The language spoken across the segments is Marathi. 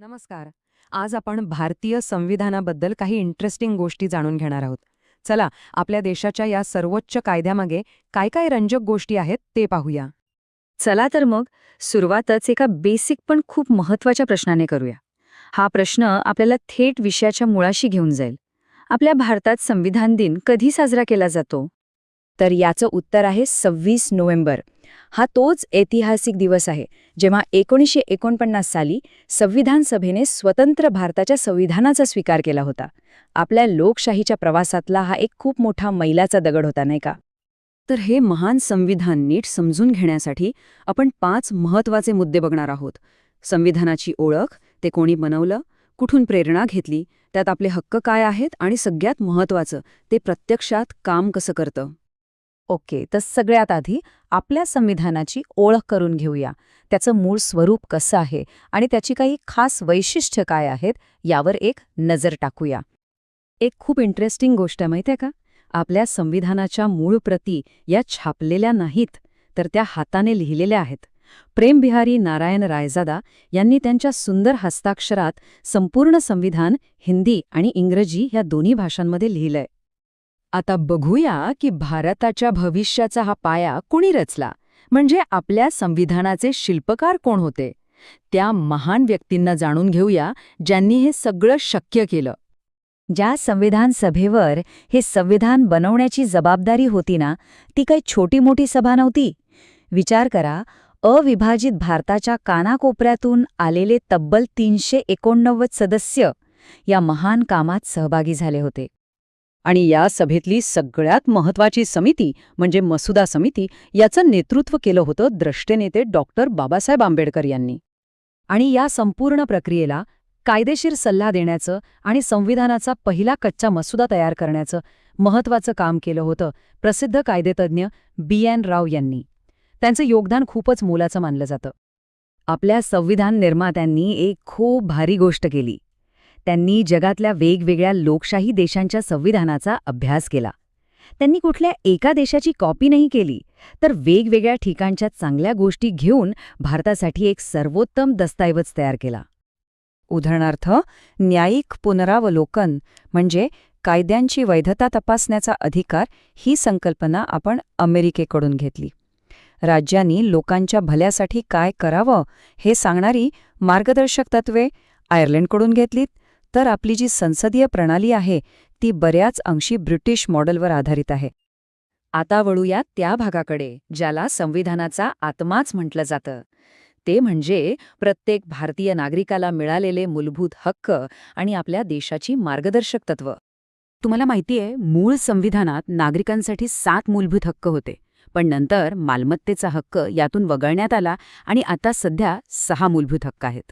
नमस्कार. आज आपण भारतीय संविधानाबद्दल काही इंटरेस्टिंग गोष्टी जाणून घेणार आहोत. चला, आपल्या देशाच्या या सर्वोच्च कायद्यामागे काय काय रंजक गोष्टी आहेत ते पाहूया. चला तर मग सुरुवातच एका बेसिक पण खूप महत्वाच्या प्रश्नाने करूया. हा प्रश्न आपल्याला थेट विषयाच्या मुळाशी घेऊन जाईल. आपल्या भारतात संविधान दिन कधी साजरा केला जातो? तर याचं उत्तर आहे 26 नोव्हेंबर. हा तोच ऐतिहासिक दिवस आहे जेव्हा 1949 साली संविधान सभेने स्वतंत्र भारताच्या संविधानाचा स्वीकार केला होता. आपल्या लोकशाहीच्या प्रवासातला हा एक खूप मोठा मैलाचा दगड होता, नाही का? तर हे महान संविधान नीट समजून घेण्यासाठी आपण 5 महत्त्वाचे मुद्दे बघणार आहोत. संविधानाची ओळख, ते कोणी बनवलं, कुठून प्रेरणा घेतली, त्यात आपले हक्क काय आहेत आणि सगळ्यात महत्त्वाचं, ते प्रत्यक्षात काम कसं करतं. ओके, तर सगळ्यात आधी आपल्या संविधानाची ओळख करून घेऊया. त्याचं मूळ स्वरूप कसं आहे आणि त्याची काही खास वैशिष्ट्य काय आहेत यावर एक नजर टाकूया. एक खूप इंटरेस्टिंग गोष्ट आहे माहिती आहे का? आपल्या संविधानाच्या मूळ प्रती या छापलेल्या नाहीत, तर त्या हाताने लिहिलेल्या आहेत. प्रेमबिहारी नारायण रायजादा यांनी त्यांच्या सुंदर हस्ताक्षरात संपूर्ण संविधान हिंदी आणि इंग्रजी या दोन्ही भाषांमध्ये लिहिलंय. आता बघूया की भारताच्या भविष्याचा हा पाया कोणी रचला, म्हणजे आपल्या संविधानाचे शिल्पकार कोण होते. त्या महान व्यक्तींना जाणून घेऊया ज्यांनी हे सगळं शक्य केलं. ज्या संविधान सभेवर हे संविधान बनवण्याची जबाबदारी होती ना, ती काही छोटी मोठी सभा नव्हती. विचार करा, अविभाजित भारताच्या कानाकोपऱ्यातून आलेले तब्बल 389 सदस्य या महान कामात सहभागी झाले होते. आणि या सभेतली सगळ्यात महत्त्वाची समिती म्हणजे मसुदा समिती, याचं नेतृत्व केलं होतं द्रष्टे नेते डॉक्टर बाबासाहेब आंबेडकर यांनी. आणि या संपूर्ण प्रक्रियेला कायदेशीर सल्ला देण्याचं आणि संविधानाचा पहिला कच्चा मसुदा तयार करण्याचं महत्त्वाचं काम केलं होतं प्रसिद्ध कायदेतज्ञ BN राव यांनी. त्यांचं योगदान खूपच मोलाचं मानलं जातं. आपल्या संविधान निर्मात्यांनी एक खूप भारी गोष्ट केली. त्यांनी जगातल्या वेगवेगळ्या लोकशाही देशांच्या संविधानाचा अभ्यास केला. त्यांनी कुठल्या एका देशाची कॉपी नाही केली, तर वेगवेगळ्या ठिकाणच्या चांगल्या गोष्टी घेऊन भारतासाठी एक सर्वोत्तम दस्तऐवज तयार केला. उदाहरणार्थ, न्यायिक पुनरावलोकन म्हणजे कायद्यांची वैधता तपासण्याचा अधिकार, ही संकल्पना आपण अमेरिकेकडून घेतली. राज्यांनी लोकांच्या भल्यासाठी काय करावं हे सांगणारी मार्गदर्शक तत्त्वे आयर्लंडकडून घेतलीत. तर आपली जी संसदीय प्रणाली आहे ती बऱ्याच अंशी ब्रिटिश मॉडेलवर आधारित आहे. आता वळूया त्या भागाकडे ज्याला संविधानाचा आत्माच म्हटलं जातं. ते म्हणजे प्रत्येक भारतीय नागरिकाला मिळालेले मूलभूत हक्क आणि आपल्या देशाची मार्गदर्शक तत्त्व. तुम्हाला माहितीये, मूळ संविधानात नागरिकांसाठी 7 मूलभूत हक्क होते, पण नंतर मालमत्तेचा हक्क यातून वगळण्यात आला आणि आता सध्या 6 मूलभूत हक्क आहेत.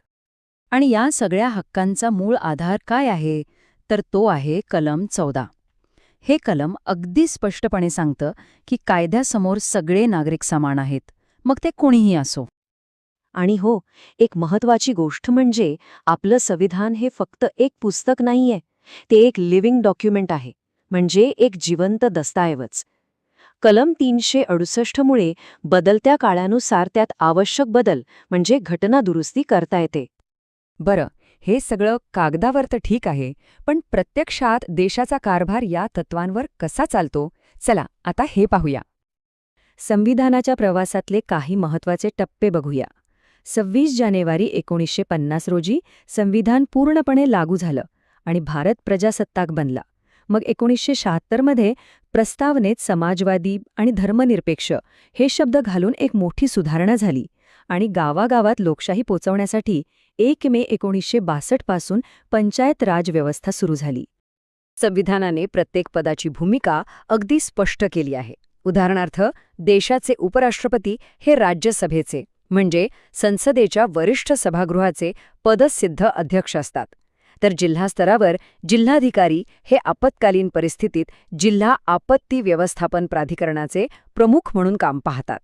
आणि या सगळ्या हक्कांचा मूळ आधार काय आहे, तर तो आहे कलम 14. हे कलम अगदी स्पष्टपणे सांगतं की कायद्यासमोर सगळे नागरिक समान आहेत, मग ते कोणीही असो. आणि हो, एक महत्वाची गोष्ट म्हणजे आपलं संविधान हे फक्त एक पुस्तक नाहीये, ते एक लिव्हिंग डॉक्युमेंट आहे, म्हणजे एक जिवंत दस्तऐवज. कलम 368 मुळे बदलत्या काळानुसार त्यात आवश्यक बदल म्हणजे घटना दुरुस्ती करता येते. बरं, हे सगळं कागदावर तर ठीक आहे, पण प्रत्यक्षात देशाचा कारभार या तत्वांवर कसा चालतो? चला, आता हे पाहूया. संविधानाच्या प्रवासातले काही महत्त्वाचे टप्पे बघूया. 26 जानेवारी 1950 रोजी संविधान पूर्णपणे लागू झालं आणि भारत प्रजासत्ताक बनला. मग 1976 मध्ये प्रस्तावनेत समाजवादी आणि धर्मनिरपेक्ष हे शब्द घालून एक मोठी सुधारणा झाली आणि गावागावात लोकशाही पोचवण्यासाठी 1 मे 1962 पासून पंचायत राज व्यवस्था सुरू झाली. संविधानाने प्रत्येक पदाची भूमिका अगदी स्पष्ट केली आहे. उदाहरणार्थ, देशाचे उपराष्ट्रपती हे राज्यसभेचे म्हणजे संसदेच्या वरिष्ठ सभागृहाचे पदसिद्ध अध्यक्ष असतात, तर जिल्हा स्तरावर जिल्हाधिकारी हे आपत्कालीन परिस्थितीत जिल्हा आपत्ती व्यवस्थापन प्राधिकरणाचे प्रमुख म्हणून काम पाहतात.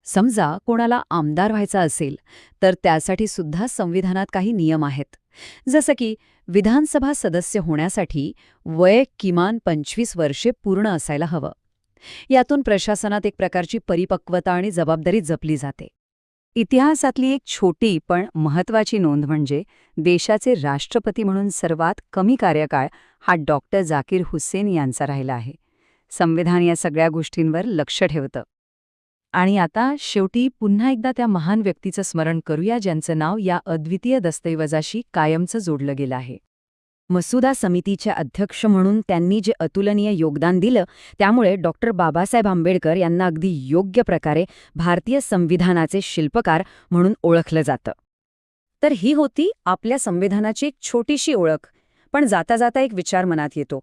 समजा कोणाला आमदार व्हायचा असेल तर त्यासाठी सुद्धा संविधानात काही नियम आहेत. जसं की विधानसभा सदस्य होण्यासाठी वय किमान 25 वर्षे पूर्ण असायला हवं. यातून प्रशासनात एक प्रकारची परिपक्वता आणि जबाबदारी जपली जाते. इतिहासातली एक छोटी पण महत्वाची नोंद म्हणजे देशाचे राष्ट्रपती म्हणून सर्वात कमी कार्यकाळ हा डॉक्टर झाकीर हुसेन यांचा राहिला आहे. संविधान या सगळ्या गोष्टींवर लक्ष ठेवतं. आणि आता शेवटी पुन्हा एकदा त्या महान व्यक्तीचं स्मरण करूया ज्यांचं नाव या अद्वितीय दस्तऐवजाशी कायमचं जोडलं गेलं आहे. मसुदा समितीचे अध्यक्ष म्हणून त्यांनी जे अतुलनीय योगदान दिलं त्यामुळे डॉक्टर बाबासाहेब आंबेडकर यांना अगदी योग्य प्रकारे भारतीय संविधानाचे शिल्पकार म्हणून ओळखलं जातं. तर ही होती आपल्या संविधानाची एक छोटीशी ओळख. पण जाता जाता एक विचार मनात येतो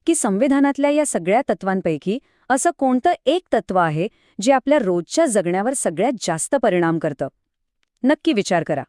की संविधानातल्या या सगळ्या तत्वांपैकी असं कोणतं एक तत्व आहे जे आपल्या रोजच्या जगण्यावर सगळ्यात जास्त परिणाम करतं. नक्की विचार करा.